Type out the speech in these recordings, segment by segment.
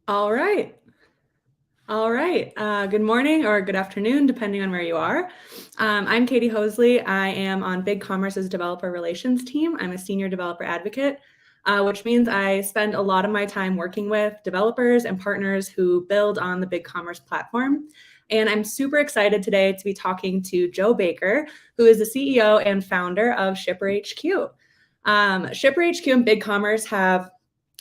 All right. All right. Good morning or good afternoon, depending on where you are. I'm Katie Hoesley. I am on BigCommerce's developer relations team. I'm a senior developer advocate, which means I spend a lot of my time working with developers and partners who build on the BigCommerce platform. And I'm super excited today to be talking to Jo Baker, who is the CEO and founder of ShipperHQ. ShipperHQ and BigCommerce have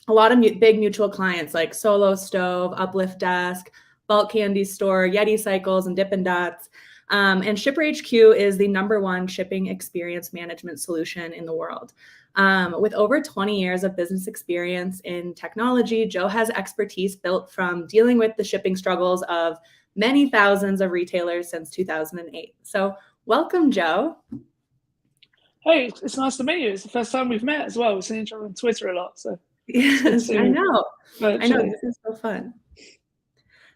a lot of big mutual clients like Solo Stove, Uplift Desk, Bulk Candy Store, Yeti Cycles, and Dippin' Dots. And ShipperHQ is the #1 shipping experience management solution in the world. With over 20 years of business experience in technology, Jo has expertise built from dealing with the shipping struggles of many thousands of retailers since 2008. So welcome, Jo. Hey, it's nice to meet you. It's the first time we've met as well. We've seen each other on Twitter a lot, so it's good to Yes, see I you know. I know. virtually. This is so fun.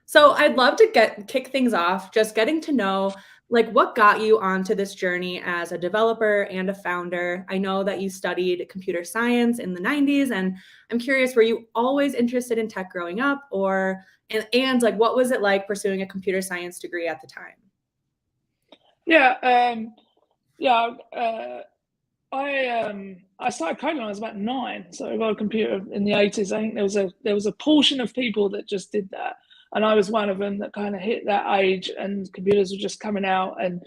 So I'd love to kick things off, just getting to know like what got you onto this journey as a developer and a founder. I know that you studied computer science in the 90s, and I'm curious, were you always interested in tech growing up, or and like what was it like pursuing a computer science degree at the time? Yeah, yeah. I started coding when I was about 9, so I got a computer in the 80s. I think there was a portion of people that just did that, and I was one of them that kind of hit that age, and computers were just coming out, and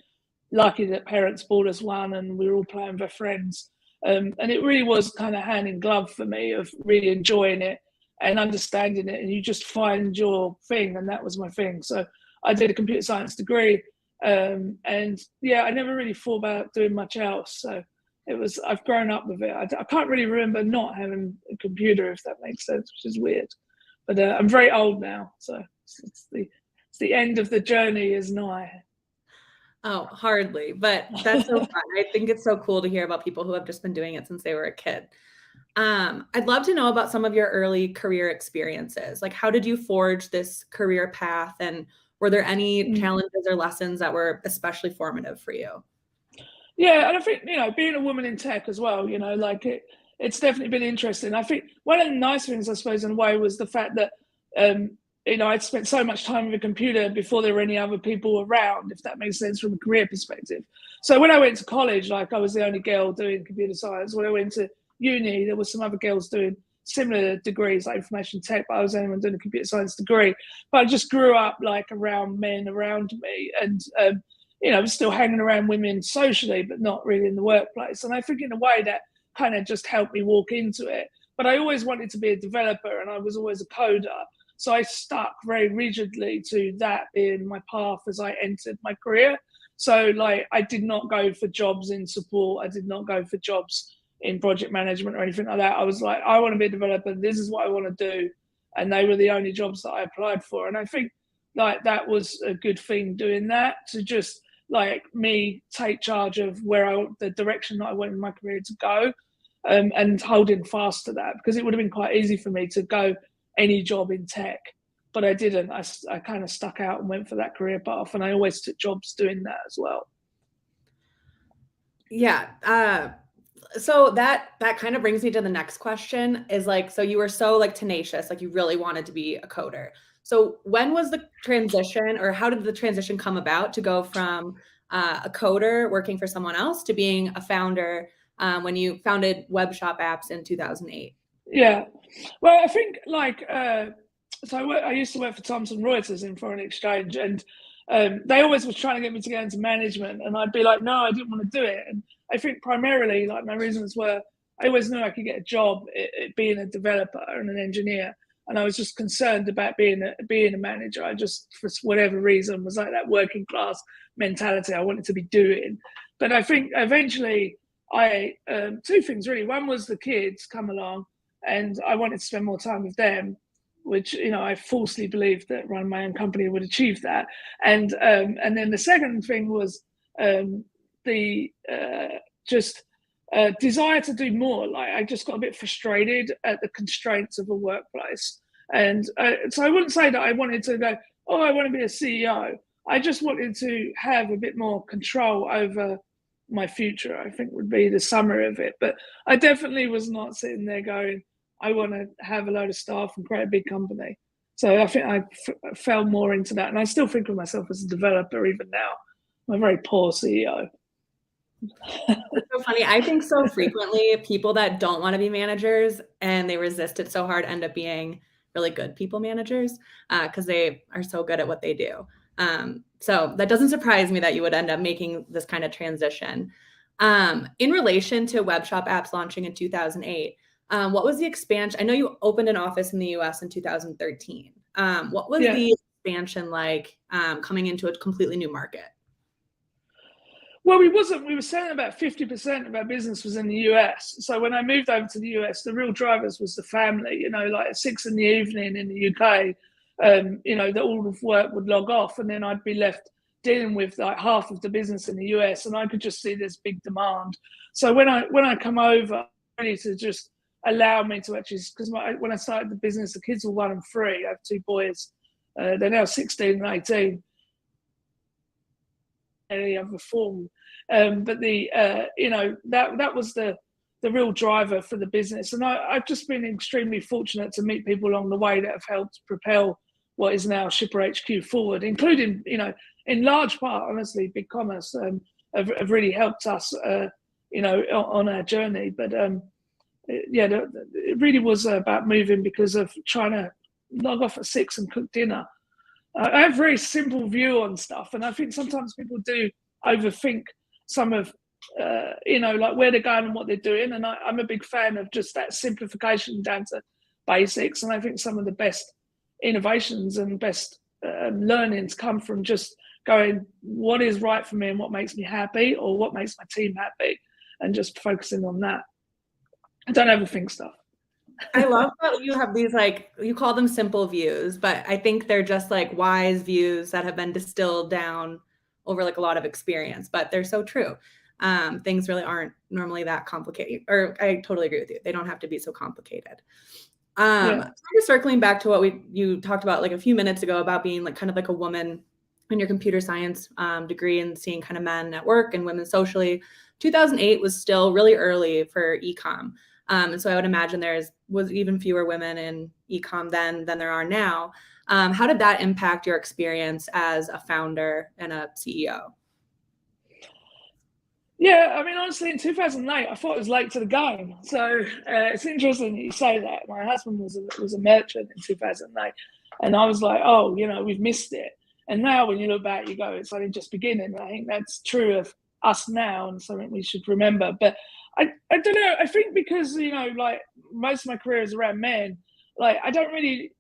lucky that parents bought us one, and we were all playing with our friends. And it really was kind of hand in glove for me of really enjoying it and understanding it, and you just find your thing, and that was my thing. So I did a computer science degree, and yeah, I never really thought about doing much else. So I've grown up with it. I can't really remember not having a computer, if that makes sense, which is weird. But I'm very old now, so it's the end of the journey is nigh. Oh, hardly, but that's so fun. I think it's so cool to hear about people who have just been doing it since they were a kid. I'd love to know about some of your early career experiences. Like, how did you forge this career path? And were there any Mm. challenges or lessons that were especially formative for you? Yeah, and I think being a woman in tech as well, like it's definitely been interesting. I think one of the nice things, I suppose, in a way, was the fact that um, I'd spent so much time with a computer before there were any other people around, if that makes sense from a career perspective. So when I went to college, like I was the only girl doing computer science. When I went to uni, there were some other girls doing similar degrees like information tech, but I was the only one doing a computer science degree. But I just grew up like around men around me, and was still hanging around women socially, but not really in the workplace. And I think in a way that kind of just helped me walk into it. But I always wanted to be a developer, and I was always a coder. So I stuck very rigidly to that being my path as I entered my career. So like I did not go for jobs in support. I did not go for jobs in project management or anything like that. I was like, I want to be a developer. This is what I want to do. And they were the only jobs that I applied for. And I think like that was a good thing doing that, to just like me take charge of the direction that I wanted my career to go, and holding fast to that, because it would have been quite easy for me to go any job in tech, but I didn't. I kind of stuck out and went for that career path, and I always took jobs doing that as well. Yeah. So that kind of brings me to the next question is like, so you were so like tenacious, like you really wanted to be a coder. So when was the transition, or how did the transition come about to go from a coder working for someone else to being a founder when you founded web shop apps in 2008? Yeah, well, I think like I used to work for Thomson Reuters in foreign exchange, and they always was trying to get me to go into management, and I'd be like, no, I didn't want to do it. And I think primarily like my reasons were I always knew I could get a job being a developer and an engineer, and I was just concerned about being a manager. I just, for whatever reason, was like that working class mentality I wanted to be doing. But I think eventually I two things really. One was the kids come along, and I wanted to spend more time with them, which I falsely believed that running my own company would achieve that. And then the second thing was the just desire to do more. Like I just got a bit frustrated at the constraints of a workplace, and so I wouldn't say that I wanted to go, oh, I want to be a CEO. I just wanted to have a bit more control over my future, I think would be the summary of it. But I definitely was not sitting there going, I want to have a load of staff and create a big company. So I think I fell more into that. And I still think of myself as a developer even now. I'm a very poor CEO. It's so funny. I think so frequently people that don't want to be managers and they resist it so hard end up being really good people managers because they are so good at what they do. So that doesn't surprise me that you would end up making this kind of transition. In relation to web shop apps launching in 2008, what was the expansion? I know you opened an office in the US in 2013. What was the expansion like coming into a completely new market? Well, we were selling about 50% of our business was in the US. So when I moved over to the US, the real drivers was the family, like at 6 in the evening in the UK, that all of work would log off and then I'd be left dealing with like half of the business in the US and I could just see this big demand. So when I come over, really to just allow me to actually, because when I started the business, the kids were 1 and 3. I have 2 boys. They're now 16 and 18. Any other form, but that was the real driver for the business, and I've just been extremely fortunate to meet people along the way that have helped propel what is now ShipperHQ forward, including in large part, honestly, BigCommerce have really helped us on our journey. But it really was about moving because of trying to log off at 6 and cook dinner. I have a very simple view on stuff, and I think sometimes people do overthink some of, like where they're going and what they're doing. And I'm a big fan of just that simplification down to basics. And I think some of the best innovations and best learnings come from just going, what is right for me and what makes me happy or what makes my team happy, and just focusing on that. I don't overthink stuff. I love that you have these, like, you call them simple views, but I think they're just like wise views that have been distilled down over like a lot of experience, but they're so true. Things really aren't normally that complicated, or I totally agree with you. They don't have to be so complicated. Kind of circling back to what you talked about like a few minutes ago about being like kind of like a woman in your computer science degree and seeing kind of men at work and women socially. 2008 was still really early for e-com. And so I would imagine was even fewer women in e-com then than there are now. How did that impact your experience as a founder and a CEO? Yeah, I mean, honestly, in 2008, I thought it was late to the game. So it's interesting that you say that. My husband was a merchant in 2008, and I was like, oh, we've missed it. And now when you look back, you go, it's only just beginning. I think that's true of us now and something we should remember. But I don't know. I think because like most of my career is around men, like I don't really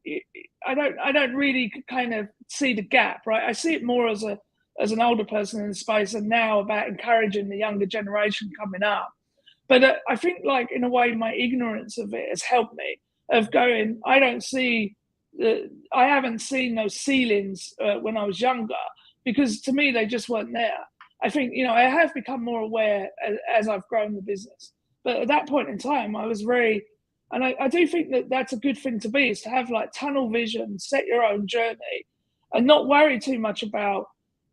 kind of see the gap, right? I see it more as an older person in the space, and now about encouraging the younger generation coming up. But I think, like in a way, my ignorance of it has helped me. Of going, I haven't seen those ceilings when I was younger, because to me they just weren't there. I think, I have become more aware as I've grown the business. But at that point in time, I was and I do think that that's a good thing to be, is to have like tunnel vision, set your own journey, and not worry too much about,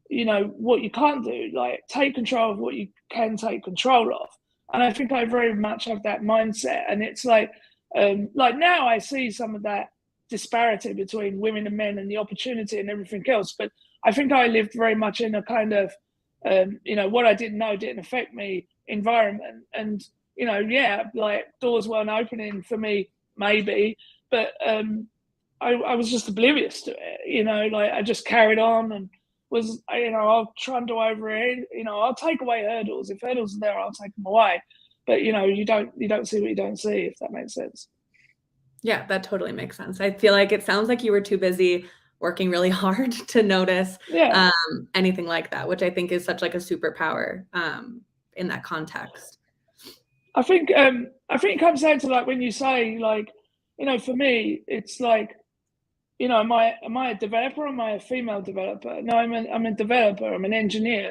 what you can't do. Like take control of what you can take control of. And I think I very much have that mindset. And it's like now I see some of that disparity between women and men and the opportunity and everything else. But I think I lived very much in a kind of, what I didn't know didn't affect me environment. And, like doors weren't opening for me, maybe, but I was just oblivious to it, like I just carried on and was, I'll trundle over it, I'll take away hurdles. If hurdles are there, I'll take them away. But, you don't see what you don't see, if that makes sense. Yeah, that totally makes sense. I feel like it sounds like you were too busy working really hard to notice anything like that, which I think is such like a superpower in that context. I think it comes down to like when you say like, for me, it's like, am I a developer or am I a female developer? No, I'm a developer. I'm an engineer.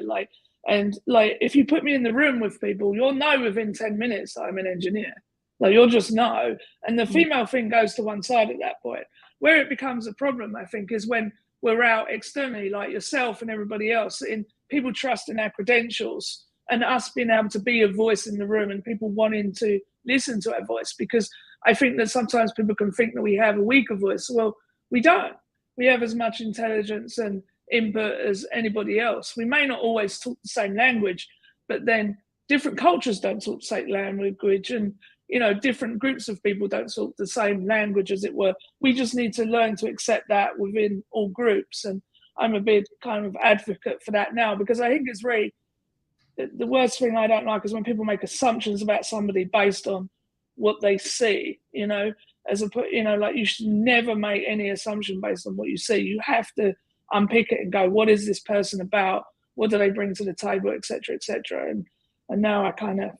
And if you put me in the room with people, you'll know within 10 minutes that I'm an engineer. Like you'll just know. And the female thing goes to one side at that point. Where it becomes a problem, I think, is when we're out externally, like yourself and everybody else, in people trusting our credentials and us being able to be a voice in the room and people wanting to listen to our voice. Because I think that sometimes people can think that we have a weaker voice. Well, We don't. We have as much intelligence and input as anybody else. We may not always talk the same language, but then different cultures don't talk the same language, and different groups of people don't talk the same language, as it were. We just need to learn to accept that within all groups. And I'm a big kind of advocate for that now, because I think it's really, the worst thing I don't like is when people make assumptions about somebody based on what they see, like you should never make any assumption based on what you see. You have to unpick it and go, what is this person about? What do they bring to the table, etc., etc. And now I kind of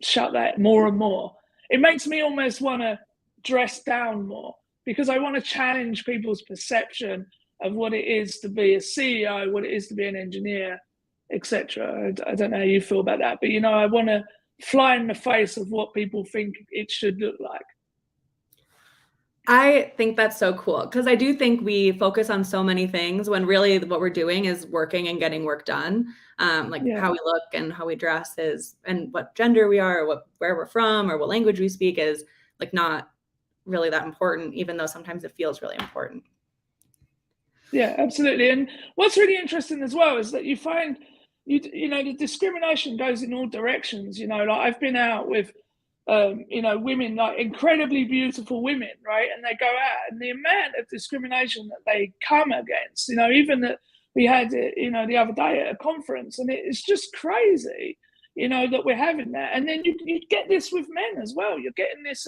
shut that more and more. It makes me almost want to dress down more, because I want to challenge people's perception of what it is to be a CEO, what it is to be an engineer, etc. I don't know how you feel about that, but I want to fly in the face of what people think it should look like. I think that's so cool, because I do think we focus on so many things when really what we're doing is working and getting work done. How we look and how we dress and what gender we are, or where we're from, or what language we speak is like not really that important, even though sometimes it feels really important. Yeah, absolutely. And what's really interesting as well is that you find, the discrimination goes in all directions. Like I've been out with women, like incredibly beautiful women, right? And they go out, and the amount of discrimination that they come against, even that we had, the other day at a conference, and it's just crazy, that we're having that. And then you get this with men as well. You're getting this,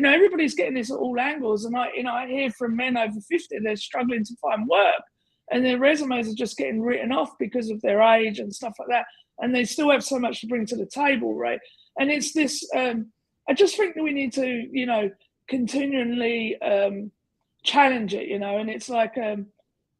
everybody's getting this at all angles. And I hear from men over 50, they're struggling to find work, and their resumes are just getting written off because of their age and stuff like that. And they still have so much to bring to the table, right? And it's this, I just think that we need to, continually challenge it, and it's like,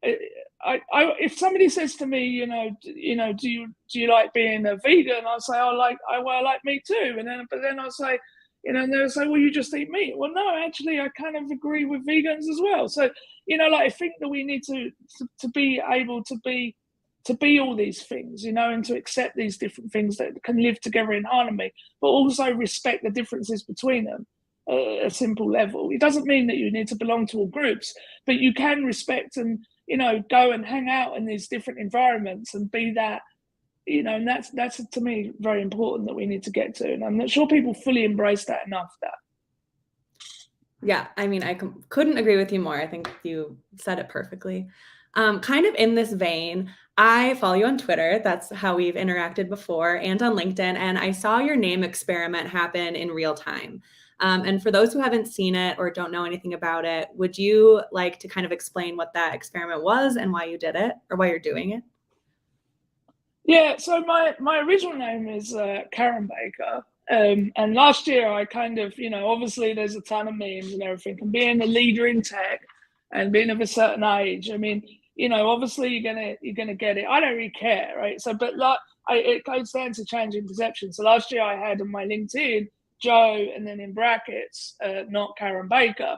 if somebody says to me, do you like being a vegan? I'll say, I like meat too. But then I'll say, and they'll say, well, you just eat meat. Well, no, actually, I kind of agree with vegans as well. So, I think that we need to be able to be all these things, and to accept these different things that can live together in harmony, but also respect the differences between them at a simple level. It doesn't mean that you need to belong to all groups, but you can respect and, go and hang out in these different environments and be that, and that's to me very important that we need to get to. And I'm not sure people fully embrace that enough. Yeah, I mean, I couldn't agree with you more. I think you said it perfectly. Kind of in this vein, I follow you on Twitter. That's how we've interacted before, and on LinkedIn. And I saw your name experiment happen in real time. And for those who haven't seen it or don't know anything about it, would you like to kind of explain what that experiment was and why you did it, or why you're doing it? Yeah, so my original name is Karen Baker. And last year I kind of, obviously there's a ton of memes and everything, and being a leader in tech and being of a certain age, I mean, obviously you're gonna get it. I don't really care, right? So, but like, it goes down to changing perception. So last year I had on my LinkedIn Jo, and then in brackets, not Karen Baker.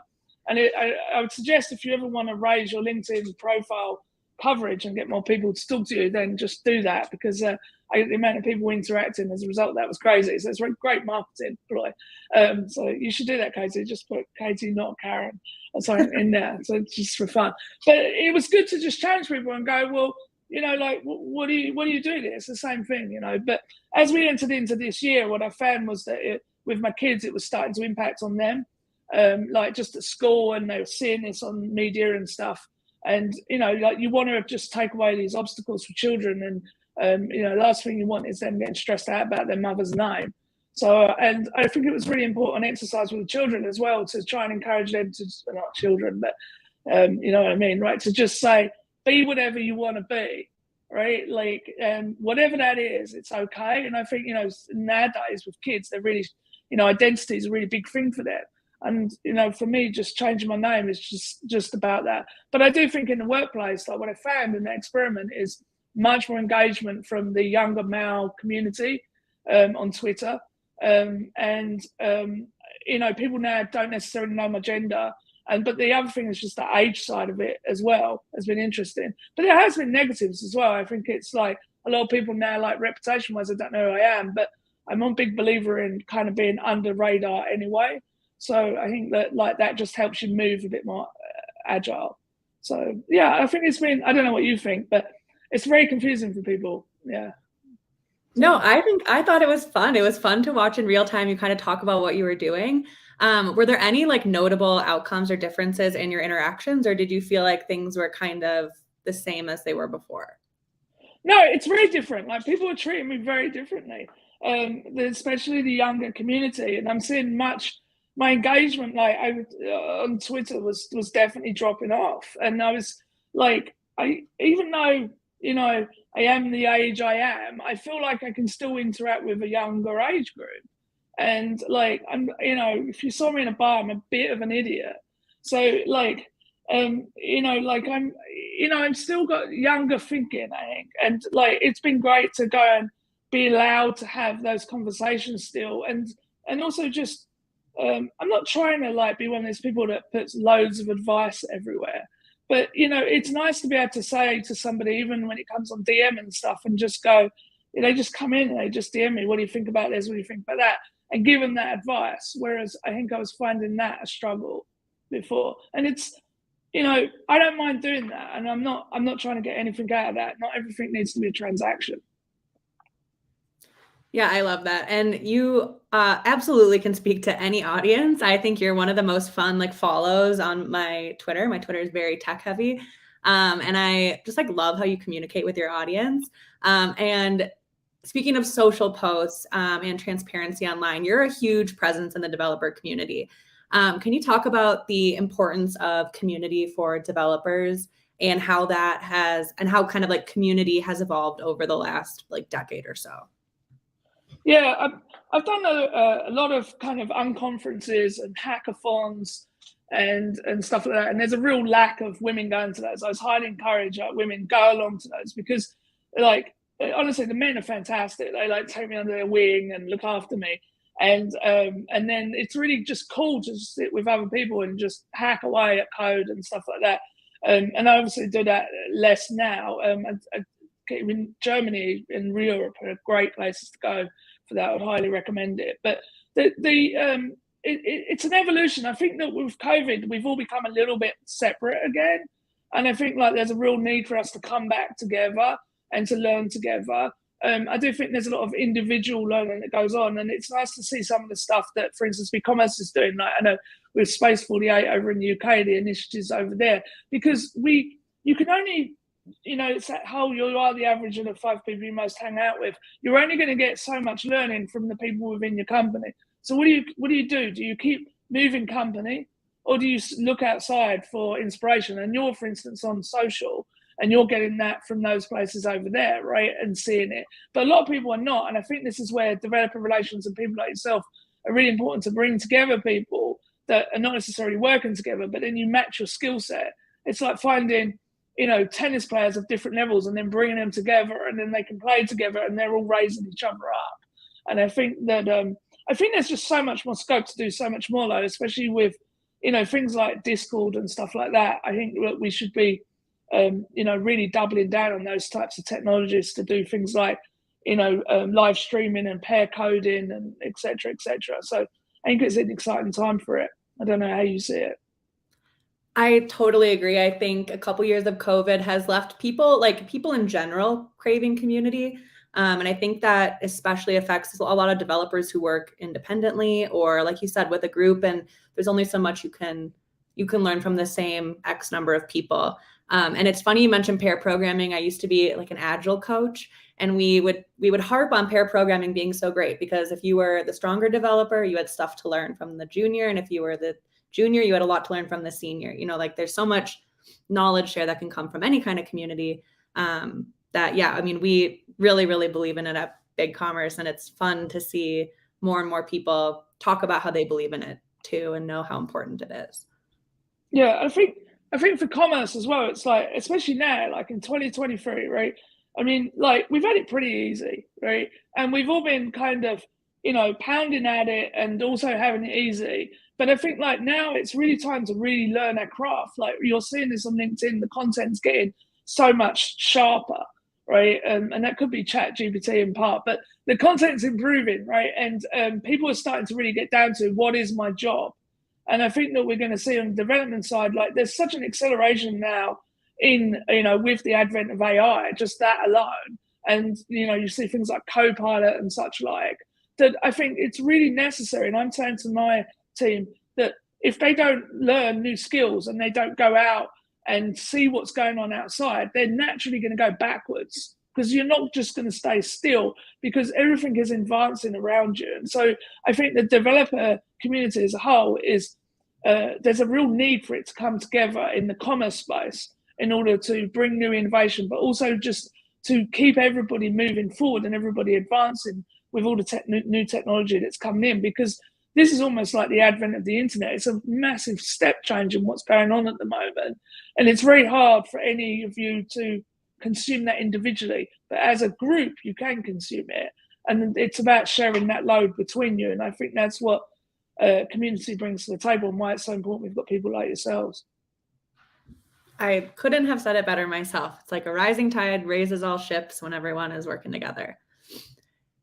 And I would suggest, if you ever want to raise your LinkedIn profile coverage and get more people to talk to you, then just do that, because the amount of people interacting as a result of that was crazy. So it's a great marketing ploy. So you should do that, Katie. Just put Katie, not Karen, or something in there. So it's just for fun. But it was good to just challenge people and go, well, like, what do you do there? It's the same thing, But as we entered into this year, what I found was that with my kids, it was starting to impact on them, like just at school, and they were seeing this on media and stuff. And, like, you want to just take away these obstacles for children. And, the last thing you want is them getting stressed out about their mother's name. So, and I think it was really important exercise with the children as well, to try and encourage them to, not children, but, you know what I mean, right? To just say, be whatever you want to be, right? Like, whatever that is, it's okay. And I think, nowadays with kids, they're really, identity is a really big thing for them. And, for me, just changing my name is just about that. But I do think in the workplace, like what I found in the experiment is much more engagement from the younger male community on Twitter. People now don't necessarily know my gender. But the other thing is just the age side of it as well has been interesting. But there has been negatives as well. I think it's like a lot of people now, like, reputation-wise, I don't know who I am, but I'm a big believer in kind of being under radar anyway. So I think that, like, that just helps you move a bit more agile. So yeah, I think it's been, I don't know what you think, but it's very confusing for people. Yeah. No, I thought it was fun. It was fun to watch in real time. You kind of talk about what you were doing. Were there any like notable outcomes or differences in your interactions, or did you feel like things were kind of the same as they were before? No, it's very different. Like people are treating me very differently, especially the younger community. And I'm seeing my engagement, like on Twitter, was definitely dropping off. And I was like, even though I am the age I am, I feel like I can still interact with a younger age group. And like if you saw me in a bar, I'm a bit of an idiot. So like I'm still got younger thinking, I think, and like it's been great to go and be allowed to have those conversations still, and also just I'm not trying to like be one of those people that puts loads of advice everywhere, but it's nice to be able to say to somebody, even when it comes on DM and stuff, and just go, they just come in and they just DM me, what do you think about this, what do you think about that, and give them that advice. Whereas I think I was finding that a struggle before, and it's I don't mind doing that, and I'm not trying to get anything out of that. Not everything needs to be a transaction. Yeah, I love that. And you absolutely can speak to any audience. I think you're one of the most fun like follows on my Twitter. My Twitter is very tech heavy. And I just like love how you communicate with your audience. And speaking of social posts and transparency online, you're a huge presence in the developer community. Can you talk about the importance of community for developers and how that has, and how kind of like community has evolved over the last like decade or so? Yeah, I've done a lot of kind of unconferences and hackathons and stuff like that, and there's a real lack of women going to those. I was highly encourage women go along to those, because like honestly, the men are fantastic. They like take me under their wing and look after me. And then it's really just cool to sit with other people and just hack away at code and stuff like that. And I obviously do that less now. In Germany and Europe are great places to go for that. I would highly recommend it. But it's an evolution. I think that with COVID, we've all become a little bit separate again. And I think like there's a real need for us to come back together and to learn together. I do think there's a lot of individual learning that goes on, and it's nice to see some of the stuff that, for instance, BigCommerce is doing. Like I know with Space 48 over in the UK, the initiatives over there, because you can only, it's that whole, you are the average of the 5 people you most hang out with. You're only going to get so much learning from the people within your company. So what do you do? Do you keep moving company, or do you look outside for inspiration? And you're, for instance, on social, and you're getting that from those places over there, right, and seeing it. But a lot of people are not, and I think this is where developer relations and people like yourself are really important, to bring together people that are not necessarily working together, but then you match your skill set. It's like finding, tennis players of different levels and then bringing them together, and then they can play together and they're all raising each other up. And I think that there's just so much more scope to do so much more, though, especially with, things like Discord and stuff like that. I think that we should be really doubling down on those types of technologies to do things like, live streaming and pair coding and et cetera, et cetera. So I think it's an exciting time for it. I don't know how you see it. I totally agree. I think a couple years of COVID has left people in general craving community. And I think that especially affects a lot of developers who work independently, or like you said, with a group, and there's only so much you can learn from the same X number of people. And it's funny you mentioned pair programming. I used to be like an agile coach, and we would harp on pair programming being so great, because if you were the stronger developer, you had stuff to learn from the junior, and if you were the junior, you had a lot to learn from the senior. Like there's so much knowledge share that can come from any kind of community. We really, really believe in it at BigCommerce, and it's fun to see more and more people talk about how they believe in it too, and know how important it is. Yeah, I think for commerce as well, it's like, especially now, like in 2023, right? I mean, like we've had it pretty easy, right? And we've all been kind of, pounding at it and also having it easy. But I think like now it's really time to really learn our craft. Like you're seeing this on LinkedIn, the content's getting so much sharper, right? And that could be Chat GPT in part, but the content's improving, right? And people are starting to really get down to what is my job. And I think that we're going to see on the development side, like there's such an acceleration now in, with the advent of AI, just that alone. And, you see things like Copilot and such like, that I think it's really necessary. And I'm saying to my team that if they don't learn new skills and they don't go out and see what's going on outside, they're naturally going to go backwards, because you're not just going to stay still, because everything is advancing around you. And so I think the developer community as a whole is, there's a real need for it to come together in the commerce space in order to bring new innovation, but also just to keep everybody moving forward and everybody advancing with all the new technology that's coming in, because this is almost like the advent of the internet. It's a massive step change in what's going on at the moment. And it's very hard for any of you to consume that individually, but as a group, you can consume it. And it's about sharing that load between you. And I think that's what community brings to the table, and why it's so important we've got people like yourselves. I couldn't have said it better myself. It's like a rising tide raises all ships when everyone is working together.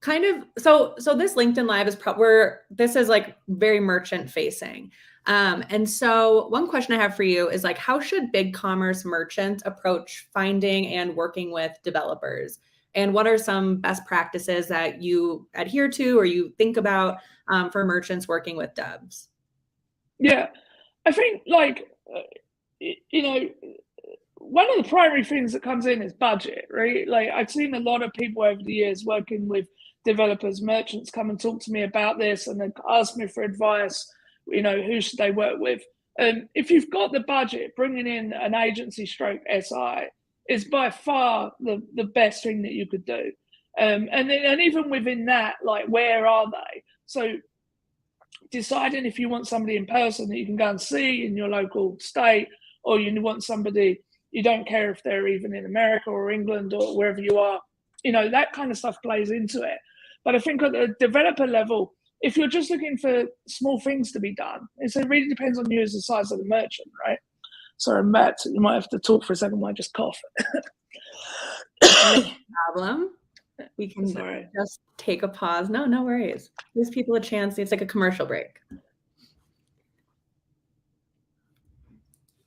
So this LinkedIn Live is this is like very merchant facing. And so one question I have for you is like, how should BigCommerce merchants approach finding and working with developers? And what are some best practices that you adhere to or you think about for merchants working with devs? Yeah, I think one of the primary things that comes in is budget, right? Like I've seen a lot of people over the years working with developers, merchants come and talk to me about this and then ask me for advice, who should they work with? If you've got the budget, bringing in an agency stroke SI is by far the best thing that you could do. And even within that, like, where are they? So deciding if you want somebody in person that you can go and see in your local state, or you want somebody, you don't care if they're even in America or England or wherever you are, that kind of stuff plays into it. But I think at the developer level, if you're just looking for small things to be done, it really depends on you as the size of the merchant, right? Sorry, Matt, you might have to talk for a second while I just cough. No problem. We can just take a pause. No worries. Gives people a chance. It's like a commercial break.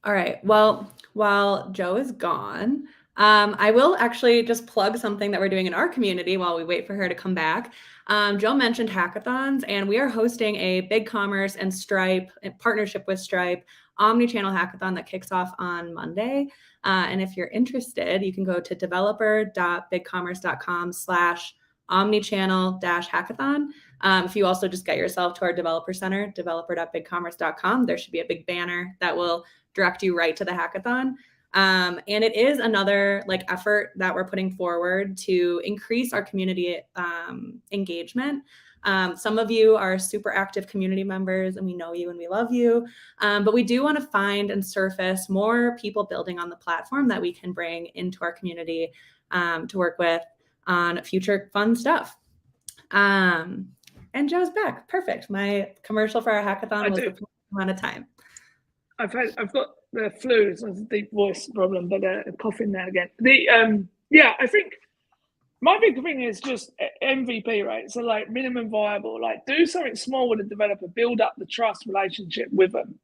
All right. Well, while Jo is gone, I will actually just plug something that we're doing in our community while we wait for her to come back. Jo mentioned hackathons, and we are hosting a BigCommerce and Stripe, in partnership with Stripe, omni-channel hackathon that kicks off on Monday. And if you're interested, you can go to developer.bigcommerce.com/omnichannel-hackathon. If you also just get yourself to our developer center, developer.bigcommerce.com, there should be a big banner that will direct you right to the hackathon. And it is another effort that we're putting forward to increase our community engagement. Some of you are super active community members, and we know you and we love you. But we do want to find and surface more people building on the platform that we can bring into our community to work with on future fun stuff. And Jo's back. Perfect. My commercial for our hackathon was the perfect amount of time. I've got the flu, so it's a deep voice problem, but coughing now again. I think my big thing is just MVP, right? So like minimum viable, like do something small with a developer, build up the trust relationship with them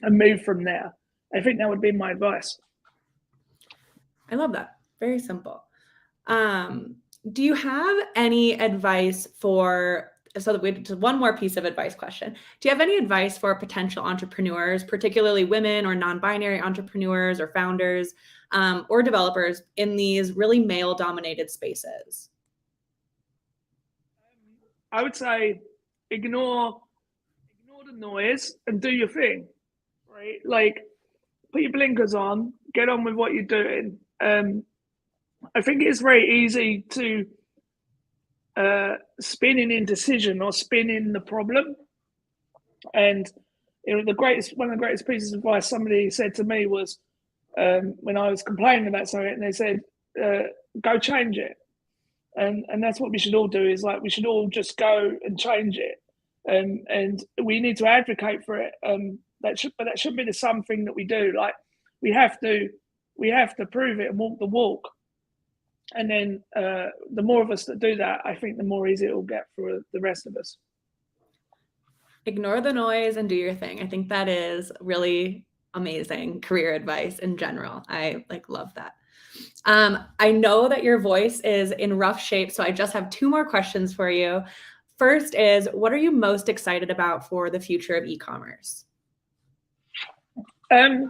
and move from there. I think that would be my advice. I love that. Very simple. Do you have any advice one more piece of advice question. Do you have any advice for potential entrepreneurs, particularly women or non-binary entrepreneurs or founders or developers in these really male-dominated spaces? I would say ignore the noise and do your thing, right? Like put your blinkers on, get on with what you're doing. I think it's very easy to spin in indecision or spin in the problem. And one of the greatest pieces of advice somebody said to me was when I was complaining about something, and they said, go change it. And that's what we should all do, is like we should all just go and change it. And we need to advocate for it. That should be the something that we do. Like we have to prove it and walk the walk. And then the more of us that do that, I think the more easy it will get for the rest of us. Ignore the noise and do your thing. I think that is really amazing career advice in general. I love that. I know that your voice is in rough shape, so I just have 2 more questions for you. First is, what are you most excited about for the future of e-commerce? I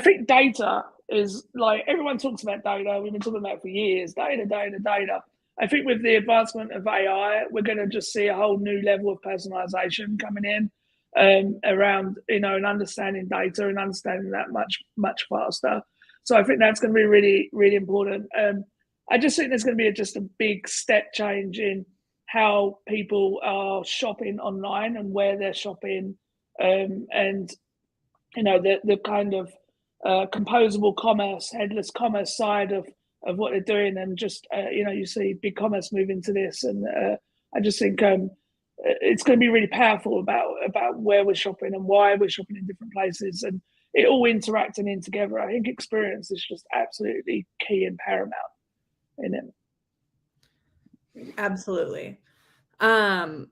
think data is like, everyone talks about data. We've been talking about it for years, data. I think with the advancement of AI, we're going to just see a whole new level of personalization coming in around, and understanding data and understanding that much faster. So I think that's going to be really, really important. I just think there's going to be just a big step change in how people are shopping online and where they're shopping, and the kind of composable commerce, headless commerce side of what they're doing, and just you see BigCommerce move into this, and I just think it's going to be really powerful about where we're shopping and why we're shopping in different places, and it all interacting in together. I think experience is just absolutely key and paramount in it. Absolutely. And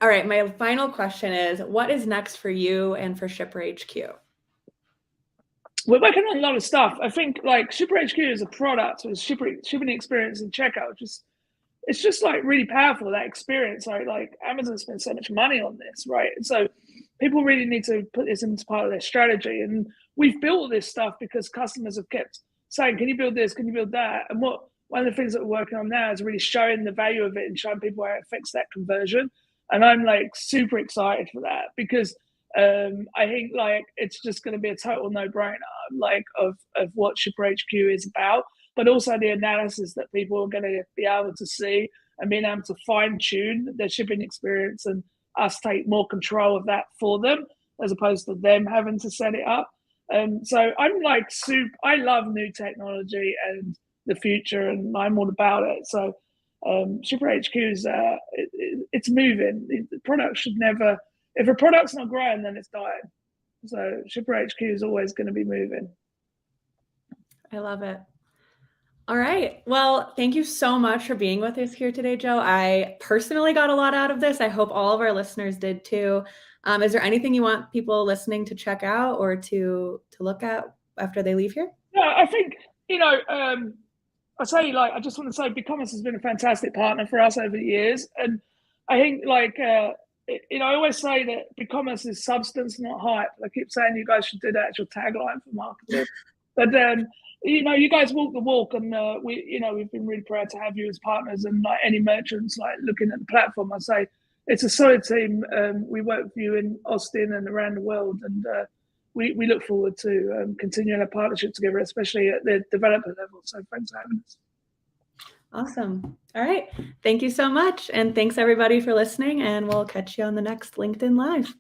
all right, my final question is, what is next for you and for ShipperHQ? We're working on a lot of stuff. I think like ShipperHQ is a product with shipping experience and checkout. It's just like really powerful, that experience. Like Amazon spends so much money on this, right? And so people really need to put this into part of their strategy. And we've built this stuff because customers have kept saying, can you build this? Can you build that? And one of the things that we're working on now is really showing the value of it and showing people how it affects that conversion. And I'm like super excited for that, because I think like it's just going to be a total no-brainer, like of what ShipperHQ is about, but also the analysis that people are going to be able to see and being able to fine-tune their shipping experience, and us take more control of that for them as opposed to them having to set it up. So I'm like I love new technology and the future, and I'm all about it. So ShipperHQ is it's moving. The product should never, if a product's not growing, then it's dying. So ShipperHQ is always going to be moving. I love it. All right. Well, thank you so much for being with us here today, Jo. I personally got a lot out of this. I hope all of our listeners did too. Is there anything you want people listening to check out or to look at after they leave here? Yeah, I think, I just want to say BigCommerce has been a fantastic partner for us over the years. And I think I always say that BigCommerce is substance, not hype. I keep saying you guys should do that as your tagline for marketing. But you guys walk the walk, and we've been really proud to have you as partners. And like any merchants, like looking at the platform, I say it's a solid team. We work with you in Austin and around the world, and we look forward to continuing our partnership together, especially at the developer level. So thanks for having us. Awesome. All right. Thank you so much. And thanks everybody for listening, and we'll catch you on the next LinkedIn Live.